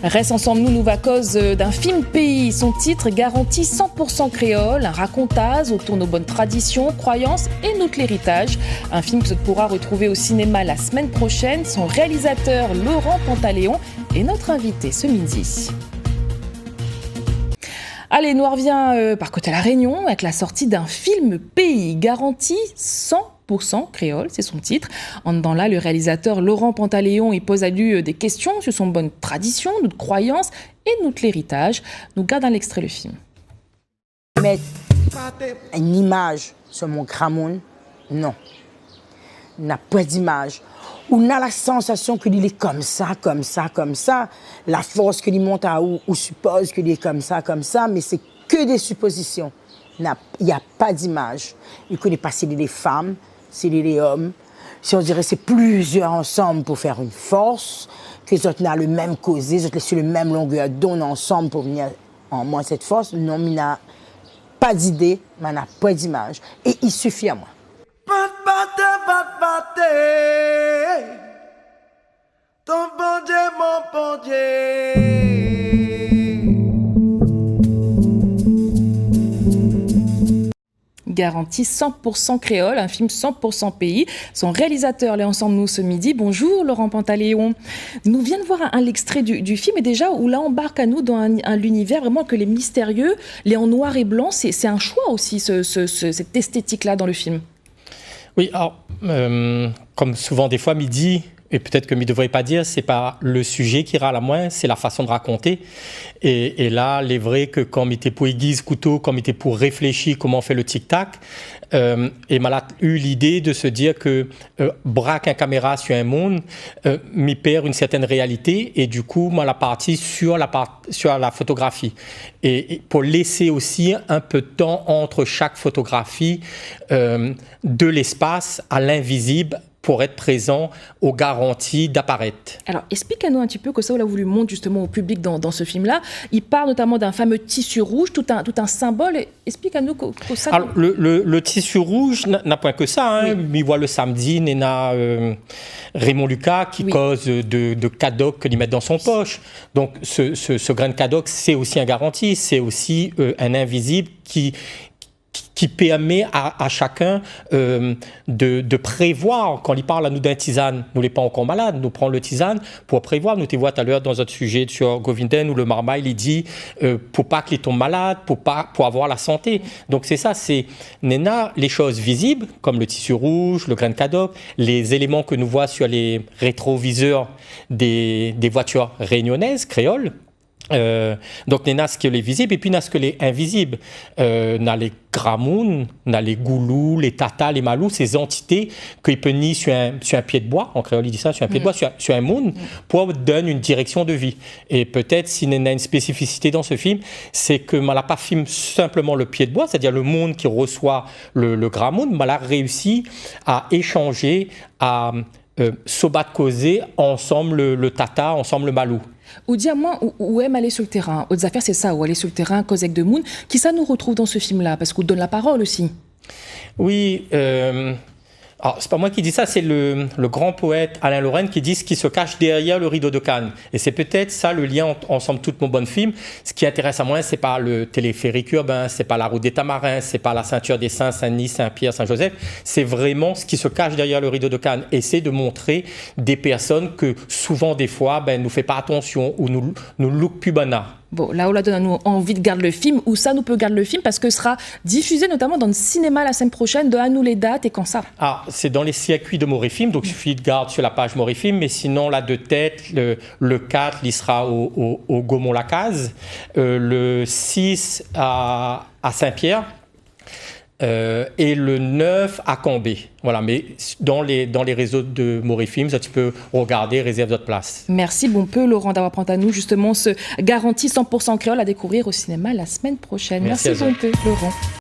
Reste ensemble, nous va cause d'un film pays. Son titre garantit 100% créole, un racontage autour de nos bonnes traditions, croyances et notre héritage. Un film que tu pourras retrouver au cinéma la semaine prochaine. Son réalisateur Laurent Pantaléon est notre invité ce midi. Allez, nous revient par côté à La Réunion avec la sortie d'un film pays garanti 100% créole, c'est son titre. En dedans là, le réalisateur Laurent Pantaléon il pose à lui des questions sur son bonne tradition, notre croyance et notre héritage. Nous gardons l'extrait le film. Mettre une image sur mon gramoun, non. On n'a pas d'image. On a la sensation qu'il est comme ça, comme ça, comme ça. La force qu'il monte à où, on suppose qu'il est comme ça, mais c'est que des suppositions. Il n'y a pas d'image. Il ne connaît pas si il est des femmes, s'il est des hommes. Si on dirait c'est plusieurs ensemble pour faire une force, que les autres n'ont le même causé, les autres sur le même longueur d'onde ensemble pour venir en moi cette force. Non, mais il n'a pas d'idée, mais il n'a pas d'image. Et il suffit à moi. Ton bon Dieu, mon bon Dieu. Garantie 100% créole, un film 100% pays. Son réalisateur est ensemble nous ce midi. Bonjour Laurent Pantaléon. Nous vient de voir un extrait du film et déjà où là embarque à nous dans l'univers vraiment que les mystérieux, les en noir et blanc, c'est un choix aussi cette esthétique-là dans le film. Oui, alors, comme souvent des fois, midi, et peut-être que ne devrait pas dire, c'est pas le sujet qui râle à moins, c'est la façon de raconter. Et là, il est vrai que comme il était pour aiguise couteau, comme il était pour réfléchir comment on fait le tic-tac, et m'a eu l'idée de se dire que braque un caméra sur un monde, m'y perd une certaine réalité, et du coup, moi, la partie sur la photographie. Et pour laisser aussi un peu de temps entre chaque photographie, de l'espace à l'invisible, pour être présent aux garanties d'apparaître. Alors, explique-nous un petit peu que ça, on a voulu montrer justement au public dans ce film-là. Il parle notamment d'un fameux tissu rouge, tout un symbole. Explique-nous que ça... Alors, le tissu rouge n'a point que ça. Hein. Oui. Il voit le samedi, Néna Raymond Lucas qui cause de cadoc que lui met dans son poche. Donc, ce grain de cadoc, c'est aussi un garantie. C'est aussi un invisible qui permet à chacun de prévoir. Quand il parle à nous d'un tisane, nous n'est pas encore malade, nous prenons le tisane pour prévoir. Nous te voyons tout à l'heure dans notre sujet sur Govinden où le marmaille il dit pour pas qu'il tombe malade, pour avoir la santé. Donc c'est ça, c'est Néna, les choses visibles comme le tissu rouge, le grain de cadoc, les éléments que nous voyons sur les rétroviseurs des voitures réunionnaises, créoles. Donc, il y a ce qui est visible et puis il y a ce qui est invisible. Il y a les gramouns, il y a les goulous, les tatas, les malous, ces entités qu'ils peuvent nier sur un pied de bois, en créole il dit ça, sur un pied de bois, sur un monde, pour donner une direction de vie. Et peut-être, s'il y a une spécificité dans ce film, c'est que je n'a pas filmé simplement le pied de bois, c'est-à-dire le monde qui reçoit le gramoun, mais elle a réussi à échanger, à sobat causer ensemble le tata, ensemble le malou. Ou dis à moi, où aime aller sur le terrain. Autres affaires, c'est ça, où aller sur le terrain, cause avec de Moon. Qui ça nous retrouve dans ce film-là? Parce qu'on donne la parole aussi. Oui, alors c'est pas moi qui dis ça, c'est le grand poète Alain Lorraine qui dit ce qui se cache derrière le rideau de Cannes. Et c'est peut-être ça le lien ensemble tout mon bon film. Ce qui intéresse à moi, c'est pas le téléphérique urbain, c'est pas la route des Tamarins, c'est pas la ceinture des Saints, Saint-Denis, Saint-Pierre, Saint-Joseph. C'est vraiment ce qui se cache derrière le rideau de Cannes. Et c'est de montrer des personnes que souvent des fois, nous fait pas attention ou nous look plus banal. Bon, là, on la donne à nous envie de garder le film, ou ça nous peut garder le film, parce que ce sera diffusé notamment dans le cinéma la semaine prochaine, de à nous les dates et quand ça. Ah, c'est dans les circuits de Morifilm, donc il suffit de garder sur la page Morifilm, mais sinon, là, de tête, le 4, il sera au Gaumont-Lacazes, le 6 à Saint-Pierre, et le 9 à Cambé. Voilà, mais dans les réseaux de Morifilm, ça tu peux regarder, réserve votre place. Merci bon peu Laurent d'avoir pris à nous justement ce garantie 100% créole à découvrir au cinéma la semaine prochaine. Merci bon peu Laurent.